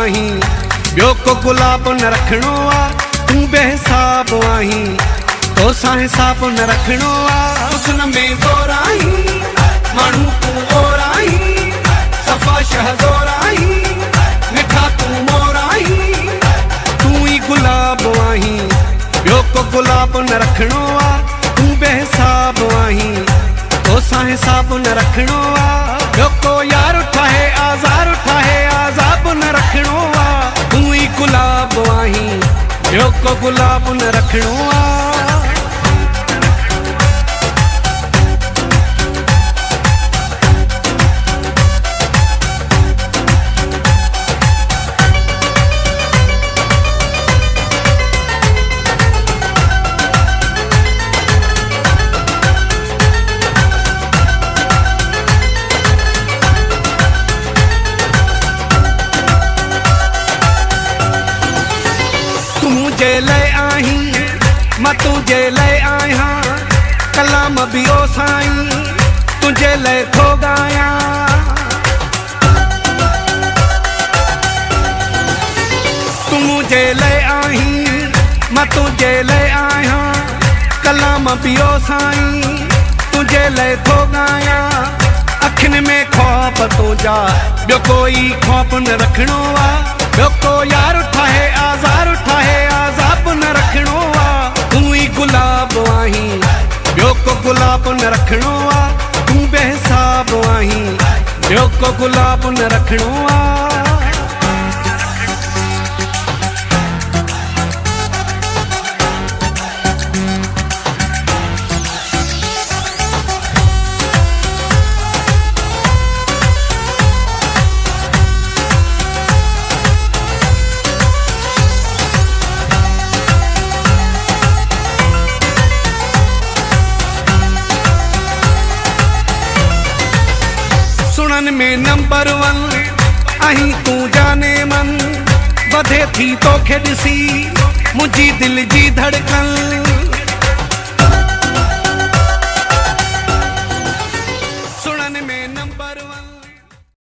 आहीं, ॿियो को गुलाब न रखणो आ। तूं बेहिसाब आहीं, तोसां हिसाब न रखणो आ। हुस्न में ज़ोर आहीं, माण्हू तूं और आहीं, सफ़ा शहज़ोर आहीं, मिठा तूं मोर आहीं। तूं ई गुलाब आहीं, ॿियो को गुलाब न रखणो आ। तूं बेहिसाब आहीं, तोसां हिसाब न रखणो आ। ॿियो को यार ठाहे आज़ार ठाहे आज़ाब न रखणो आ। तूं ई गुलाब आहीं, ॿियो को गुलाब न रखणो आ। तुझे लय आहीं, मां तुझे लय आहियां, कलाम भी ओ साईं तुझे लय थो गायां। तू मुझे लय आहीं, मां तुझे लय आहियां, कलाम भी ओ साईं तुझे लय थो गायां। अखियुनि में ख़ौफ़ तुंहिंजा, ॿियो कोई ख़ौफ़ न रखणो आ। ॿियो को यार ठाहे आज़ार ठाहे आज़ाब न रखणो आ। तूं ई गुलाब आहीं, ॿियो को गुलाब न रखणो आ। तूं बेहिसाब आहीं, ॿियो को गुलाब न रखणो आ। सुनन में नंबर 1 आहीं तूं जाने मन, वधे थी तोखे ॾिसी मुंहिंजी दिल जी धड़कन।